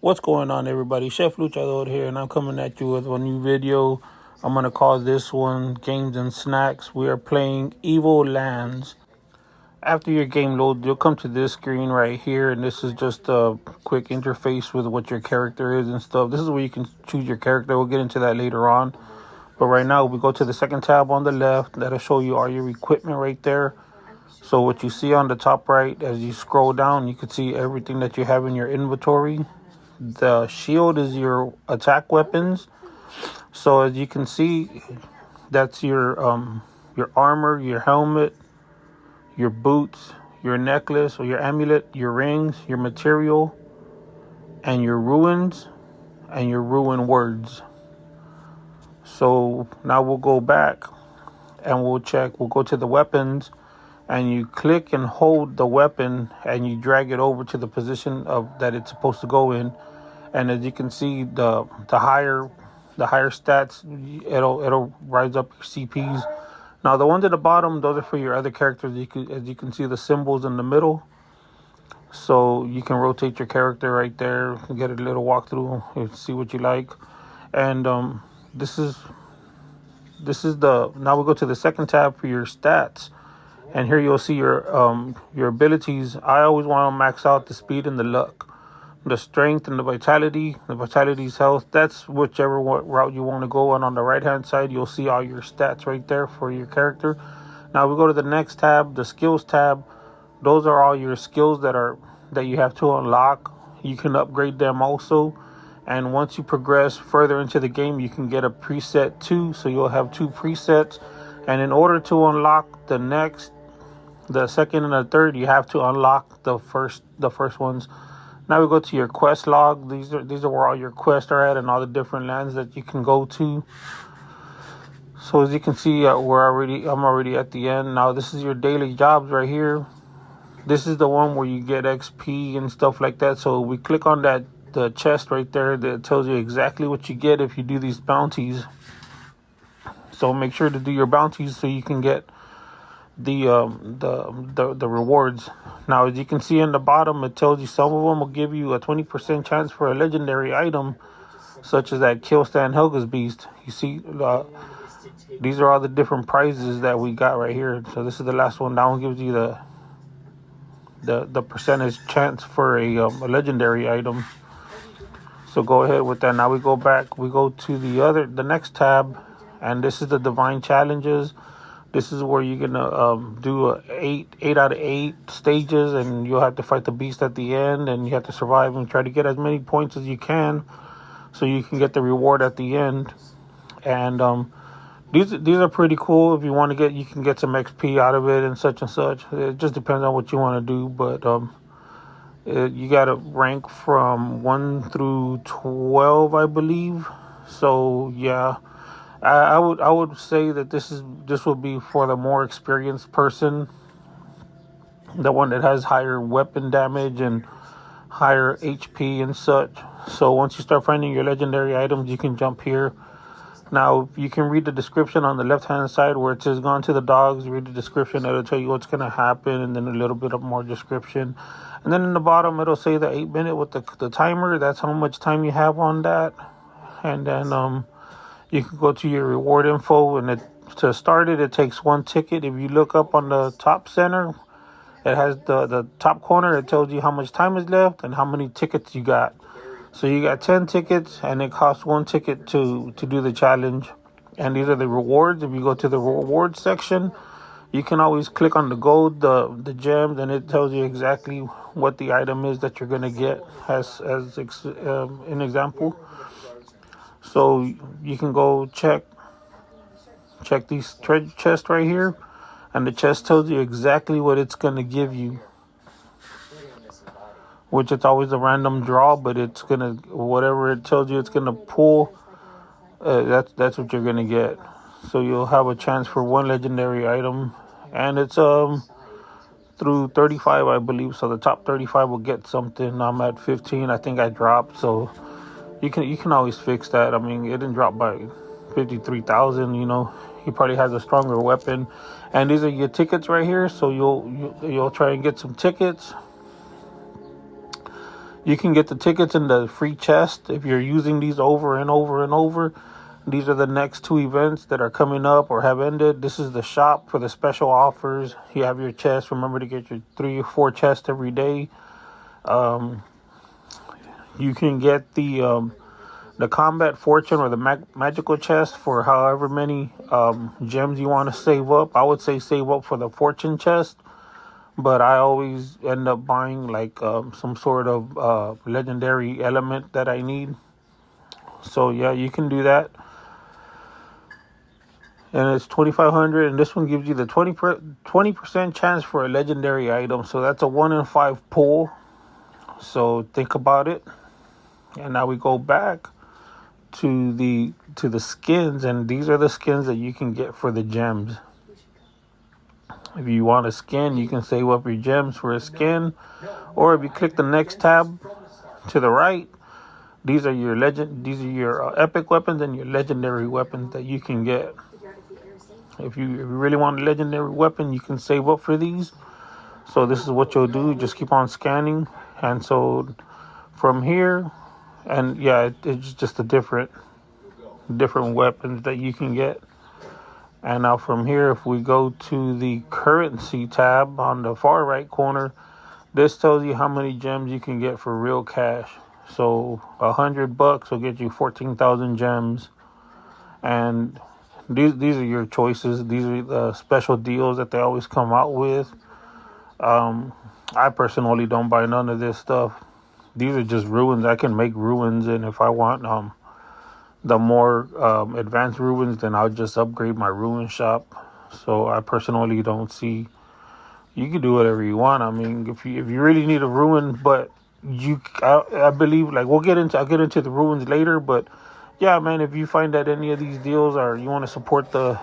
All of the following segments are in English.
What's going on, everybody? Chef Luchador here, and I'm coming at you with a new video. I'm going to call this one Games and Snacks. We are playing Evil Lands. After your game loads, you'll come to this screen right here, and this is just a quick interface with what your character is and stuff. This is where you can choose your character. We'll get into that later on. But right now, we go to the second tab on the left. That'll show you all your equipment right there. So what you see on the top right, as you scroll down, you can see everything that you have in your inventory. The shield is your attack weapons. So as you can see, that's your armor, your helmet, your boots, your necklace or your amulet, your rings, your material, and your ruins and your rune words. So now we'll go back and we'll go to the weapons, and you click and hold the weapon and you drag it over to the position of that it's supposed to go in. And as you can see, the higher stats, it'll rise up your CPs. Now the ones at the bottom, those are for your other characters. As you can see, the symbols in the middle, so you can rotate your character right there, get a little walkthrough, and see what you like. And this is the now we go to the second tab for your stats, and here you'll see your abilities. I always want to max out the speed and the luck. The strength and the vitality's health. That's whichever route you want to go. And on the right hand side, you'll see all your stats right there for your character. Now we go to the next tab, the skills tab. Those are all your skills that you have to unlock. You can upgrade them also. And once you progress further into the game, you can get a preset too. So you'll have two presets. And in order to unlock the second and the third, you have to unlock the first ones. Now we go to your quest log. These are where all your quests are at and all the different lands that you can go to. So as you can see, I'm already at the end. Now this is your daily jobs right here. This is the one where you get XP and stuff like that. So we click on the chest right there that tells you exactly what you get if you do these bounties. So make sure to do your bounties so you can get the rewards. Now as you can see in the bottom, it tells you some of them will give you a 20% chance for a legendary item, such as that Killstand Helga's Beast. You see, these are all the different prizes that we got right here. So this is the last one. That one gives you the percentage chance for a legendary item. So go ahead with that. Now we go back. We go to the next tab, and this is the Divine Challenges. This is where you're gonna do 8 out of 8 stages, and you'll have to fight the beast at the end, and you have to survive and try to get as many points as you can, so you can get the reward at the end. And these are pretty cool. If you want to you can get some XP out of it and such and such. It just depends on what you want to do, but you gotta rank from 1 through 12, I believe. So yeah. I would say that this would be for the more experienced person, the one that has higher weapon damage and higher HP and such. So once you start finding your legendary items, you can jump here. Now you can read the description on the left hand side where it says "Gone to the dogs." Read the description; it'll tell you what's gonna happen, and then a little bit of more description. And then in the bottom, it'll say the 8-minute with the timer. That's how much time you have on that. And then you can go to your reward info, and to start it, it takes 1 ticket. If you look up on the top center, it has the top corner. It tells you how much time is left and how many tickets you got. So you got 10 tickets, and it costs 1 ticket to do the challenge. And these are the rewards. If you go to the rewards section, you can always click on the gold, the gems, and it tells you exactly what the item is that you're gonna get as an example. So you can go check these treasure chests right here, and the chest tells you exactly what it's going to give you, which it's always a random draw, but it's going to, whatever it tells you it's going to pull, that's what you're going to get. So you'll have a chance for 1 legendary item, and it's through 35, I believe. So the top 35 will get something. I'm at 15. I think I dropped, so you can always fix that. I mean, it didn't drop by 53,000. You know, he probably has a stronger weapon. And these are your tickets right here. So you'll try and get some tickets. You can get the tickets in the free chest if you're using these over and over and over. These are the next 2 events that are coming up or have ended. This is the shop for the special offers. You have your chest. Remember to get your 3 or 4 chests every day. You can get the combat fortune or the magical chest for however many gems you want to save up. I would say save up for the fortune chest, but I always end up buying like some sort of legendary element that I need. So yeah, you can do that. And it's 2,500, and this one gives you the 20% chance for a legendary item. So that's a 1 in 5 pull. So think about it. And now we go back to the skins, and these are the skins that you can get for the gems. If you want a skin, you can save up your gems for a skin, or if you click the next tab to the right, these are your epic weapons and your legendary weapons that you can get. If you really want a legendary weapon, you can save up for these. So this is what you'll do. Just keep on scanning. And so from here, and yeah, it's just a different weapons that you can get. And now from here, if we go to the currency tab on the far right corner, this tells you how many gems you can get for real cash. So $100 will get you 14,000 gems. And these are your choices. These are the special deals that they always come out with. I personally don't buy none of this stuff. These are just ruins. I can make ruins, and if I want the more advanced ruins, then I'll just upgrade my ruin shop. So I personally don't see. You can do whatever you want. I mean, if you really need a ruin, but I believe, like, I'll get into the ruins later, but yeah, man, if you find that any of these deals or you want to support the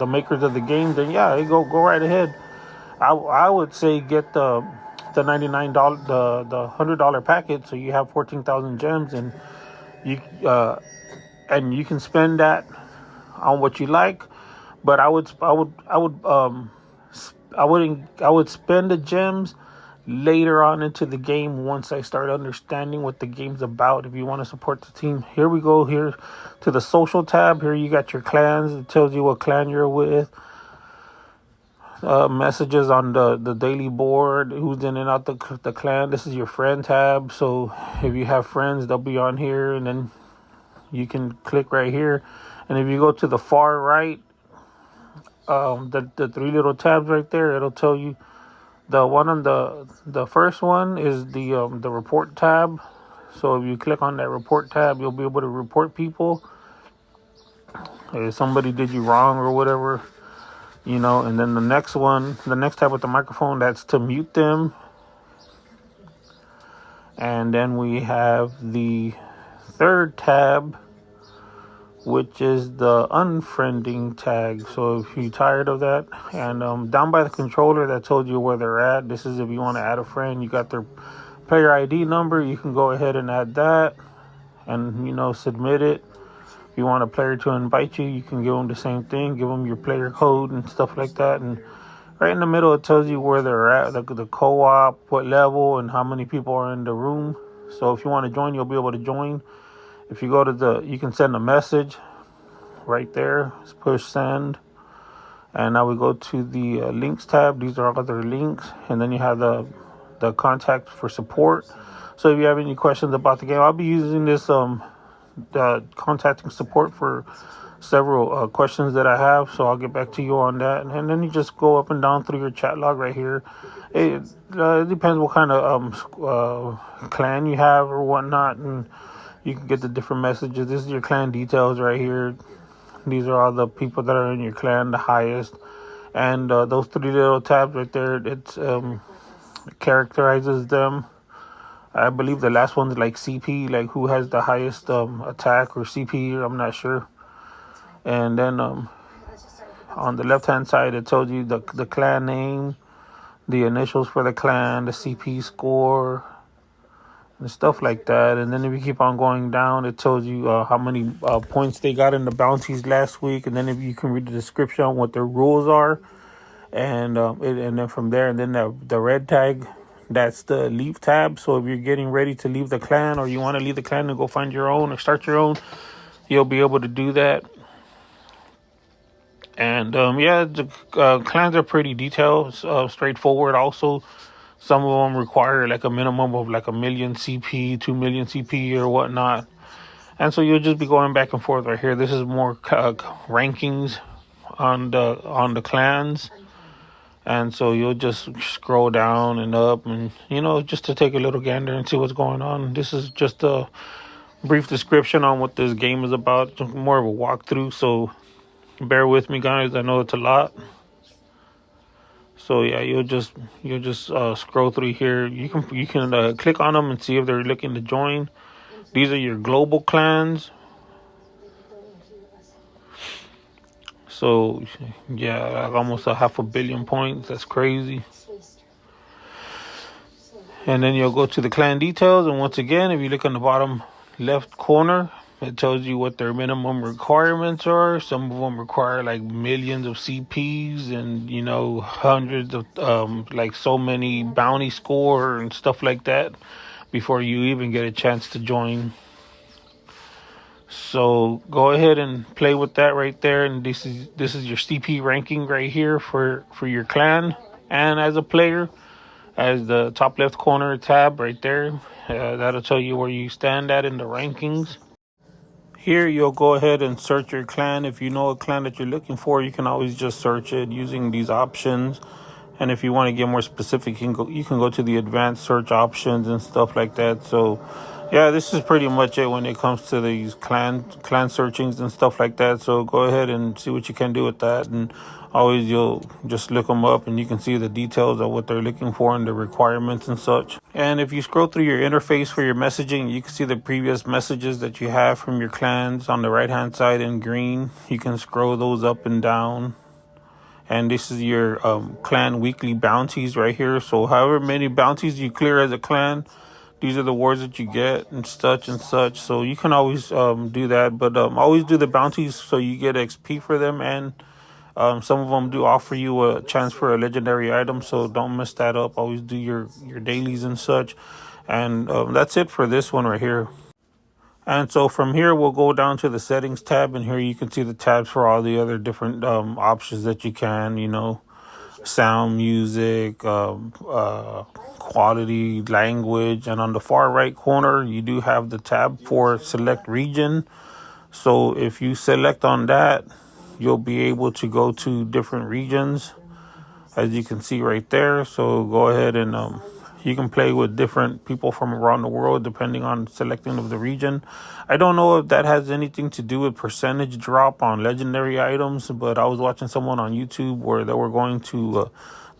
makers of the game, then yeah, go right ahead. I would say get the $99 the $100 packet, so you have 14,000 gems, and you can spend that on what you like. But I would spend the gems later on into the game once I start understanding what the game's about. If you want to support the team, here we go. Here to the social tab. Here you got your clans. It tells you what clan you're with. Messages on the daily board, who's in and out the clan. This is your friend tab. So if you have friends, they'll be on here, and then you can click right here. And if you go to the far right, the 3 little tabs right there, it'll tell you. The one on the first one is the report tab. So if you click on that report tab, you'll be able to report people if somebody did you wrong or whatever, And then the next tab with the microphone, that's to mute them. And then we have the third tab, which is the unfriending tag. So if you're tired of that, and down by the controller that told you where they're at, this is if you want to add a friend. You got their player ID number. You can go ahead and add that and, submit it. If you want a player to invite you, you can give them the same thing. Give them your player code and stuff like that. And right in the middle, it tells you where they're at, the co-op, what level, and how many people are in the room. So if you want to join, you'll be able to join. If you go to you can send a message right there. Let's push send. And now we go to the links tab. These are other links. And then you have the contact for support. So if you have any questions about the game, I'll be using this contacting support for several questions that I have. So I'll get back to you on that. And then you just go up and down through your chat log right here. It depends what kind of clan you have or whatnot. And you can get the different messages. This is your clan details right here. These are all the people that are in your clan, the highest. And those 3 little tabs right there, it characterizes them. I believe the last one's like CP, like who has the highest attack or CP, I'm not sure. And then on the left-hand side, it tells you the clan name, the initials for the clan, the CP score, and stuff like that. And then if you keep on going down, it tells you how many points they got in the bounties last week. And then if you can read the description on what their rules are, and then from there, and then the red tag that's the leave tab. So if you're getting ready to leave the clan, or you want to leave the clan and go find your own or start your own, you'll be able to do that. And yeah, the clans are pretty detailed, straightforward. Also, some of them require like a minimum of like 1,000,000 CP, 2,000,000 CP, or whatnot. And so you'll just be going back and forth right here. This is more rankings on the clans. And so you'll just scroll down and up, and just to take a little gander and see what's going on. This is just a brief description on what this game is about, more of a walkthrough. So bear with me, guys. I know it's a lot. So yeah, you'll just scroll through here. You can click on them and see if they're looking to join. These are your global clans. So yeah, like almost 500 million points. That's crazy. And then you'll go to the clan details, and once again, if you look on the bottom left corner, it tells you what their minimum requirements are. Some of them require like millions of CPs and hundreds of like so many bounty score and stuff like that before you even get a chance to join. So go ahead and play with that right there, and this is your CP ranking right here for your clan and as a player. As the top left corner tab right there, that'll tell you where you stand at in the rankings. Here you'll go ahead and search your clan. If you know a clan that you're looking for, you can always just search it using these options. And if you want to get more specific, you can go to the advanced search options and stuff like that. So yeah, this is pretty much it when it comes to these clan searchings and stuff like that. So go ahead and see what you can do with that, and always you'll just look them up and you can see the details of what they're looking for and the requirements and such. And if you scroll through your interface for your messaging, you can see the previous messages that you have from your clans on the right hand side in green. You can scroll those up and down. And this is your clan weekly bounties right here. So however many bounties you clear as a clan, these are the rewards that you get and such and such. So you can always do that. But always do the bounties so you get XP for them. And some of them do offer you a chance for a legendary item. So don't mess that up. Always do your dailies and such. And that's it for this one right here. And so from here, we'll go down to the settings tab, and here you can see the tabs for all the other different options that you can, sound, music, quality, language. And on the far right corner, you do have the tab for select region. So if you select on that, you'll be able to go to different regions, as you can see right there. So go ahead and you can play with different people from around the world depending on selecting of the region. I don't know if that has anything to do with percentage drop on legendary items, but I was watching someone on YouTube where they were going to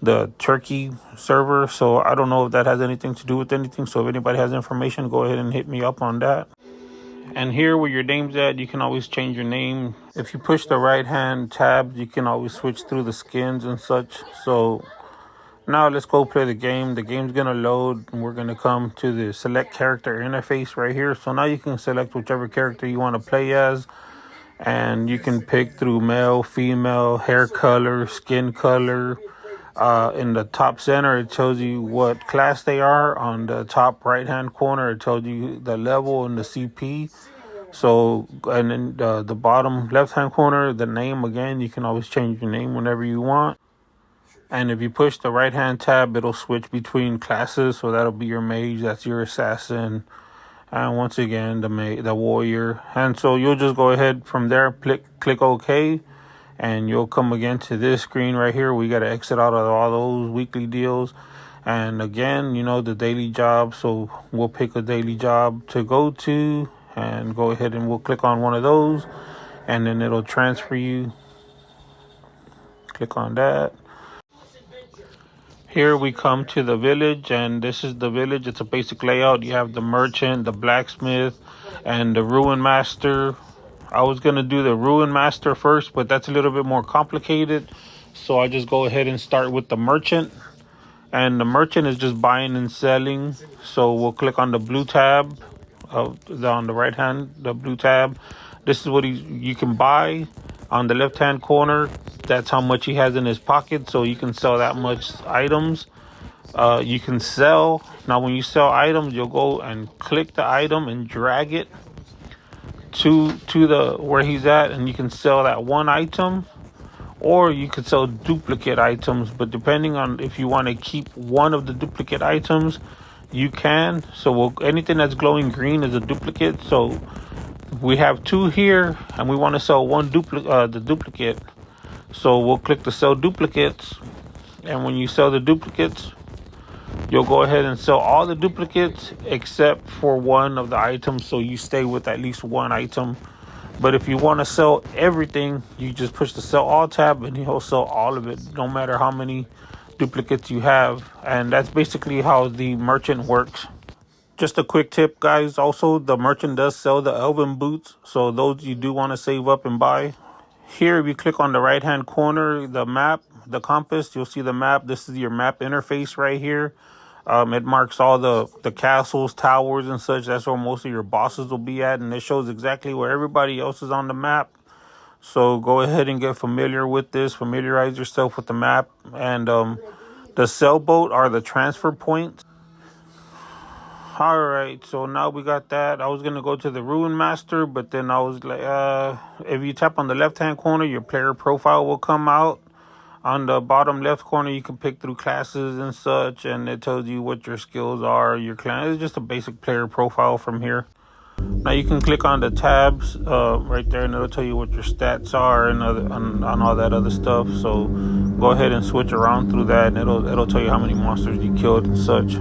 the Turkey server. So I don't know if that has anything to do with anything. So if anybody has information, go ahead and hit me up on that. And here where your name's at, you can always change your name. If you push the right hand tab, you can always switch through the skins and such. So now let's go play the game. The game's gonna load, and we're gonna come to the select character interface right here. So now you can select whichever character you want to play as, and you can pick through male, female, hair color, skin color. In the top center, it tells you what class they are. On the top right hand corner, it tells you the level and the CP. So, and then the bottom left hand corner, the name. Again, you can always change your name whenever you want. And if you push the right hand tab, it'll switch between classes. So that'll be your mage, that's your assassin, and once again the warrior. And so you'll just go ahead from there, click OK, and you'll come again to this screen right here. We got to exit out of all those weekly deals. And again, the daily job. So we'll pick a daily job to go to and go ahead and we'll click on one of those, and then it'll transfer you. Click on that. Here we come to the village, and this is the village. It's a basic layout. You have the merchant, the blacksmith, and the ruin master. I was going to do the ruin master first, but that's a little bit more complicated. So I just go ahead and start with the merchant. And the merchant is just buying and selling. So we'll click on the blue tab, on the right hand, the blue tab. This is what you can buy. On the left hand corner, that's how much he has in his pocket, so you can sell that much items. You can sell. Now when you sell items, you'll go and click the item and drag it to the where he's at, and you can sell that one item, or you could sell duplicate items. But depending on if you want to keep one of the duplicate items, you can. So anything that's glowing green is a duplicate. So we have two here, and we want to sell one the duplicate. So we'll click the sell duplicates, and when you sell the duplicates, you'll go ahead and sell all the duplicates except for one of the items, so you stay with at least one item. But if you want to sell everything, you just push the sell all tab and he'll sell all of it, no matter how many duplicates you have. And that's basically how the merchant works. Just a quick tip, guys. Also, the merchant does sell the elven boots, so those you do want to save up and buy. Here, if you click on the right hand corner, the map, the compass, you'll see the map. This is your map interface right here. It marks all the castles, towers, and such. That's where most of your bosses will be at, and it shows exactly where everybody else is on the map. So go ahead and get familiar with this. Familiarize yourself with the map. And the sailboat are the transfer points. All right, so now we got that. I was going to go to the Ruin Master, but then I was like, if you tap on the left-hand corner, your player profile will come out. On the bottom left corner, you can pick through classes and such, and it tells you what your skills are, your clan. It's just a basic player profile from here. Now you can click on the tabs right there, and it'll tell you what your stats are and on all that other stuff. So go ahead and switch around through that, and it'll tell you how many monsters you killed and such.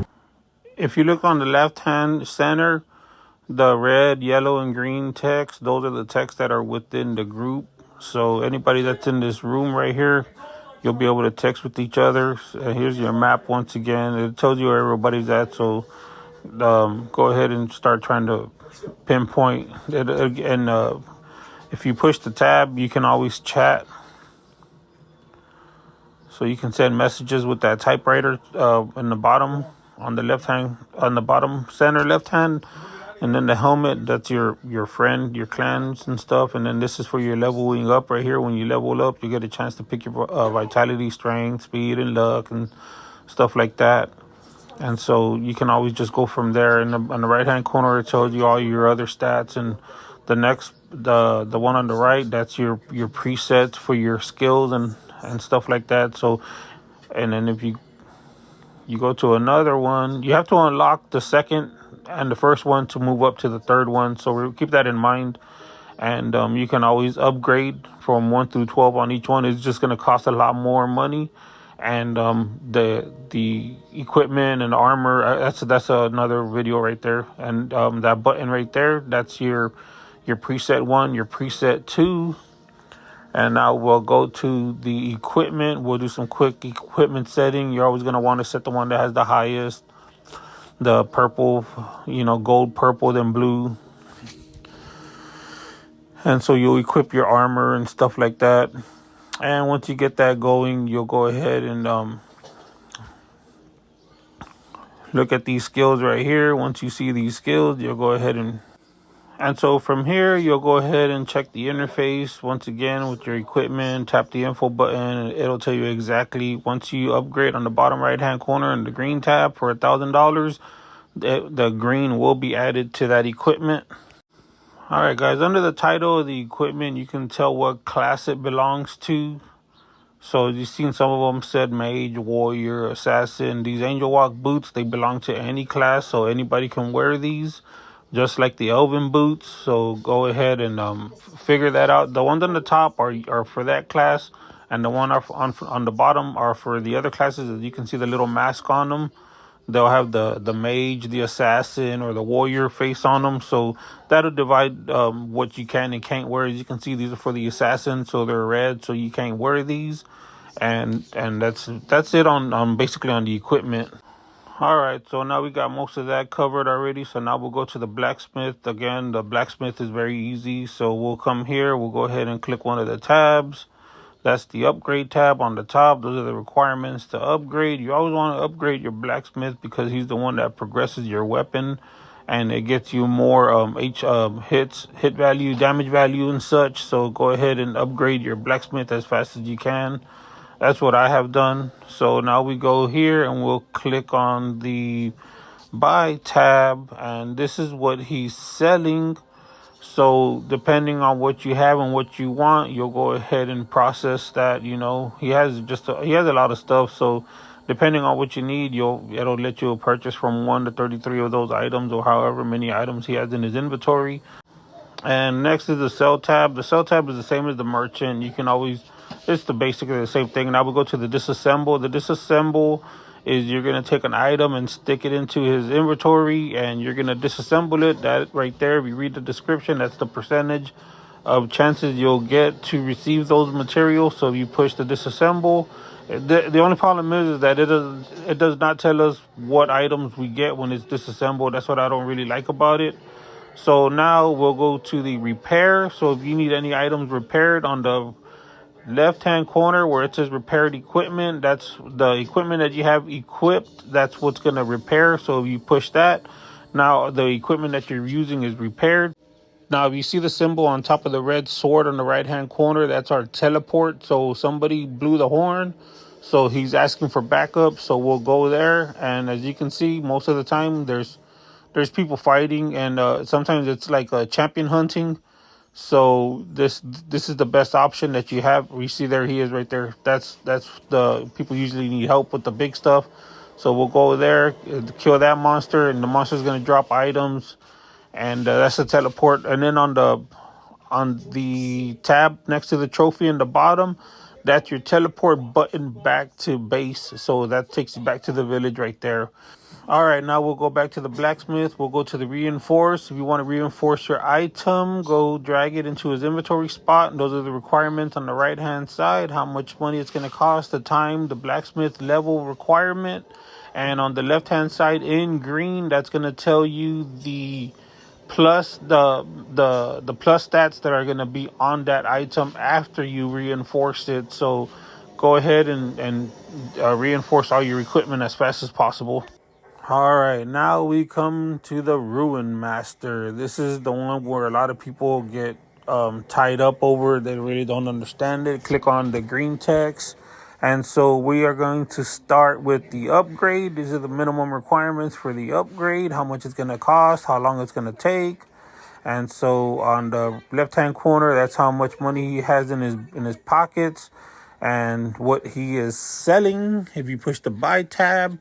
If you look on the left-hand center, the red, yellow, and green text, those are the texts that are within the group. So anybody that's in this room right here, you'll be able to text with each other. Here's your map once again. It tells you where everybody's at. So go ahead and start trying to pinpoint it. And if you push the tab, you can always chat. So you can send messages with that typewriter in the bottom on the left hand, on the bottom center left hand. And then the helmet, that's your friend, your clans and stuff. And then this is for your leveling up right here. When you level up, you get a chance to pick your vitality, strength, speed, and luck and stuff like that. And so you can always just go from there. And on the right-hand corner, it tells you all your other stats. And the next, the one on the right, that's your presets for your skills and stuff like that. So, and then if you go to another one, you have to unlock the second and the first one to move up to the third one. So keep that in mind. And you can always upgrade from 1 through 12 on each one. It's just going to cost a lot more money. And the equipment and armor, that's another video right there. And that button right there, that's your preset 1, your preset 2. And now we'll go to the equipment. We'll do some quick equipment setting. You're always going to want to set the one that has the highest. The purple, gold, purple, then blue. And so you'll equip your armor and stuff like that. And once you get that going, you'll go ahead and look at these skills right here. Once you see these skills, you'll go ahead and so from here, you'll go ahead and check the interface once again with your equipment. Tap the info button, and it'll tell you exactly. Once you upgrade on the bottom right-hand corner in the green tab for $1,000, the green will be added to that equipment. All right, guys. Under the title of the equipment, you can tell what class it belongs to. So you've seen some of them said mage, warrior, assassin. These Angel Walk boots, they belong to any class, so anybody can wear these. Just like the elven boots. So go ahead and figure that out. The ones on the top are for that class, and the one on the bottom are for the other classes. As you can see the little mask on them. They'll have the mage, the assassin, or the warrior face on them. So that'll divide what you can and can't wear. As you can see, these are for the assassin, so they're red, so you can't wear these. And that's it on basically on the equipment. All right, so now we got most of that covered already. So now we'll go to the blacksmith. Again, the blacksmith is very easy. So we'll come here. We'll go ahead and click one of the tabs. That's the upgrade tab on the top. Those are the requirements to upgrade. You always want to upgrade your blacksmith because he's the one that progresses your weapon. And it gets you more hit value, damage value, and such. So go ahead and upgrade your blacksmith as fast as you can. That's what I have done. So now we go here and we'll click on the buy tab, and this is what he's selling. So depending on what you have and what you want, you'll go ahead and process that. He has a lot of stuff. So depending on what you need, it'll let you purchase from 1 to 33 of those items, or however many items he has in his inventory. And next is the sell tab. The sell tab is the same as the merchant. It's basically the same thing. Now we go to the disassemble. The disassemble is you're going to take an item and stick it into his inventory, and you're going to disassemble it. That right there, if you read the description, that's the percentage of chances you'll get to receive those materials. So if you push the disassemble, the only problem is that it does not tell us what items we get when it's disassembled. That's what I don't really like about it. So now we'll go to the repair. So if you need any items repaired, on the left-hand corner where it says repaired equipment, that's the equipment that you have equipped. That's what's going to repair. So if you push that, now the equipment that you're using is repaired. Now, if you see the symbol on top of the red sword on the right-hand corner, that's our teleport. So somebody blew the horn, so he's asking for backup. So we'll go there, and as you can see, most of the time there's people fighting, and sometimes it's like champion hunting. So this is the best option that you have. We see there he is right there. That's the people usually need help with the big stuff. So we'll go there, kill that monster, and the monster's gonna drop items, and that's the teleport. And then on the tab next to the trophy in the bottom, that's your teleport button back to base. So that takes you back to the village right there. All right, now we'll go back to the blacksmith. We'll go to the reinforce. If you want to reinforce your item, go drag it into his inventory spot. And those are the requirements on the right-hand side, how much money it's going to cost, the time, the blacksmith level requirement. And on the left-hand side in green, that's going to tell you the plus the plus stats that are going to be on that item after you reinforce it. So go ahead and reinforce all your equipment as fast as possible. All right, now we come to the Ruin Master. This is the one where a lot of people get tied up over. They really don't understand it. Click on the green text. And so we are going to start with the upgrade. These are the minimum requirements for the upgrade, how much it's going to cost, how long it's going to take. And so on the left-hand corner, that's how much money he has in his pockets and what he is selling. If you push the buy tab,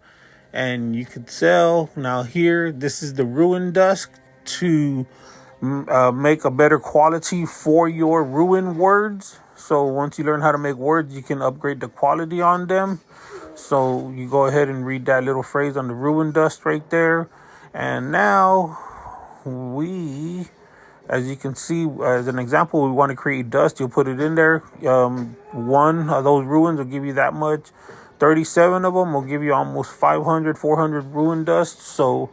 and you could sell. Now here, this is the Ruin Dust to make a better quality for your Ruin words. So once you learn how to make words, you can upgrade the quality on them. So you go ahead and read that little phrase on the Ruin Dust right there. And now as you can see, as an example, we want to create dust. You'll put it in there. One of those ruins will give you that much. 37 of them will give you almost 400 Ruin Dust. So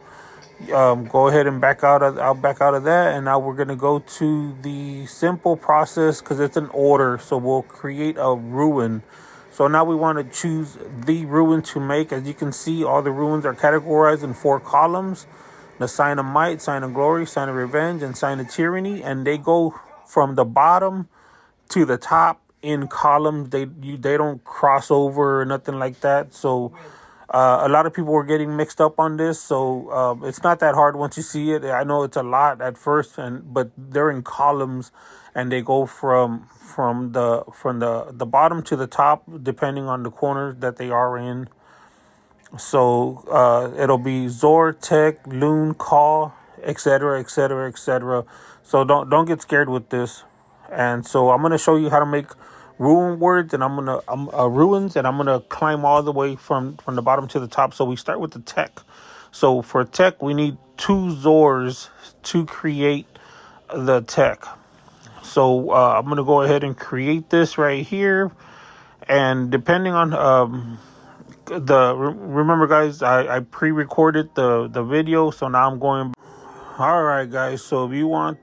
go ahead and I'll back out of that. And now we're going to go to the simple process because it's an order. So we'll create a ruin. So now we want to choose the ruin to make. As you can see, all the ruins are categorized in 4 columns. The sign of might, sign of glory, sign of revenge, and sign of tyranny. And they go from the bottom to the top in columns. They don't cross over or nothing like that. So a lot of people were getting mixed up on this. So it's not that hard once you see it. I know it's a lot at first, but they're in columns, and they go from the bottom to the top depending on the corners that they are in. So it'll be Zor, Tech, Loon, Call, etc., etc., etc. So don't get scared with this. And so I'm gonna show you how to make ruin words, and ruins, and I'm gonna climb all the way from the bottom to the top. So we start with the tech. So for tech, we need 2 Zors to create the tech. So I'm gonna go ahead and create this right here, and depending on remember guys, I pre-recorded the video, so now I'm going. All right guys, so if you want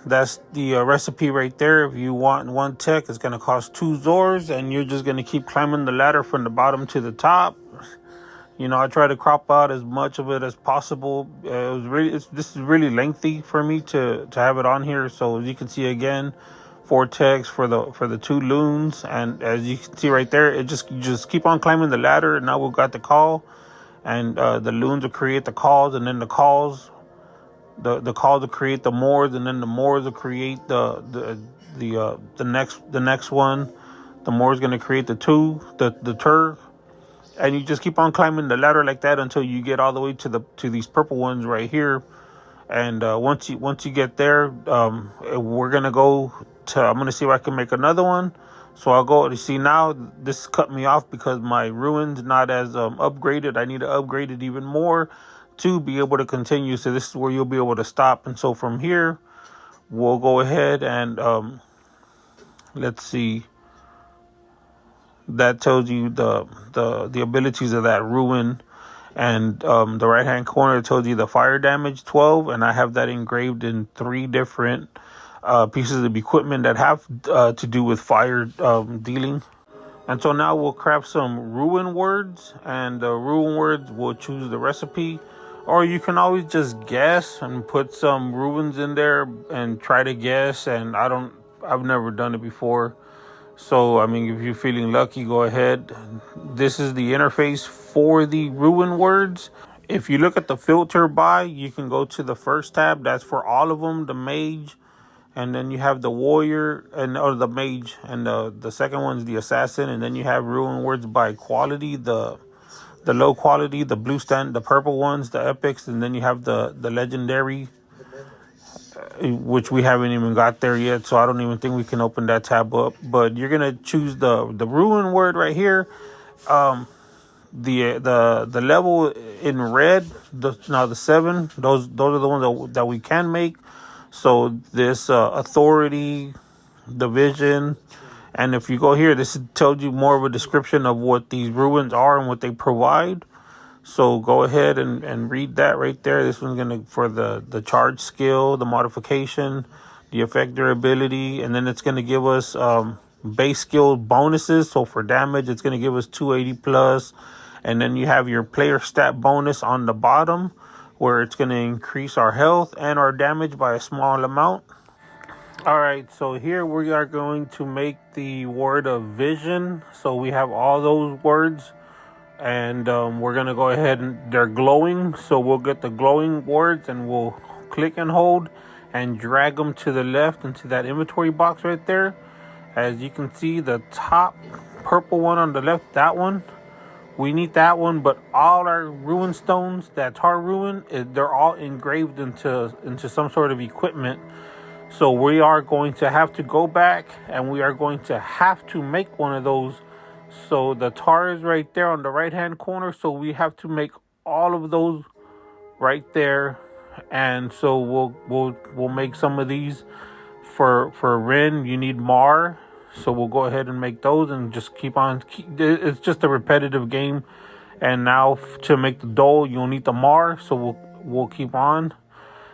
that's the recipe right there. If you want 1 tech, it's going to cost 2 Zors, and you're just going to keep climbing the ladder from the bottom to the top. I try to crop out as much of it as possible. This is really lengthy for me to have it on here. So as you can see again, vortex for the 2 loons. And as you can see right there, you just keep on climbing the ladder. And now we've got the call, and the loons will create the calls, and then the calls will create the moors, and then the moors will create the next one. The moor is going to create the turd, and you just keep on climbing the ladder like that until you get all the way to these purple ones right here. And once you get there, we're gonna go to. I'm gonna see if I can make another one. So I'll go. You see, now this cut me off because my ruin's not as upgraded. I need to upgrade it even more to be able to continue. So this is where you'll be able to stop. And so from here, we'll go ahead and let's see. That tells you the abilities of that ruin. And the right hand corner tells you the fire damage 12, and I have that engraved in 3 different pieces of equipment that have to do with fire dealing. And so now we'll craft some ruin words, and the ruin words will choose the recipe, or you can always just guess and put some ruins in there and try to guess. And I've never done it before. So, I mean, if you're feeling lucky, go ahead. This is the interface for the ruin words. If you look at the filter by, you can go to the first tab. That's for all of them, the mage. And then you have the warrior, or the mage. And the second one's the assassin. And then you have ruin words by quality, the low quality, the blue stand, the purple ones, the epics. And then you have the legendary, which we haven't even got there yet, so I don't even think we can open that tab up. But you're gonna choose the ruin word right here. The level in red, the 7, those are the ones that we can make. So this authority, division, and if you go here, this tells you more of a description of what these ruins are and what they provide. So go ahead and read that right there. This one's gonna for the charge skill, the modification, the effect durability, and then it's gonna give us base skill bonuses. So for damage, it's gonna give us 280 plus, and then you have your player stat bonus on the bottom, where it's gonna increase our health and our damage by a small amount. All right, so here we are going to make the word of vision. So we have all those words. And we're going to go ahead and they're glowing. So we'll get the glowing words and we'll click and hold and drag them to the left into that inventory box right there. As you can see, the top purple one on the left, that one, we need that one. But all our ruin stones, that tar ruin, they're all engraved into some sort of equipment. So we are going to have to go back and we are going to have to make one of those. So the tar is right there on the right hand corner. So we have to make all of those right there. And so we'll make some of these for Ren. You need Mar. So we'll go ahead and make those and just keep on. It's just a repetitive game. And now to make the dole, you'll need the Mar. So we'll keep on.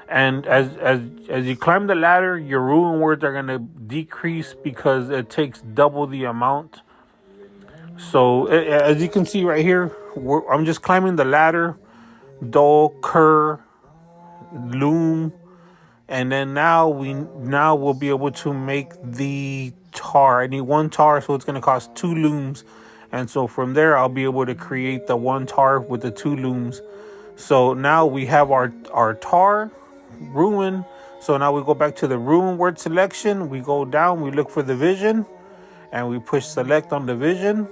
And as you climb the ladder, your ruin words are gonna decrease because it takes double the amount. So as you can see right here, I'm just climbing the ladder, dole, cur, loom, and then now we'll be able to make the tar. I need 1 tar, so it's going to cost 2 looms, and so from there I'll be able to create the 1 tar with the 2 looms. So now we have our tar ruin. So now we go back to the ruin word selection. We go down, we look for the vision, and we push select on the vision.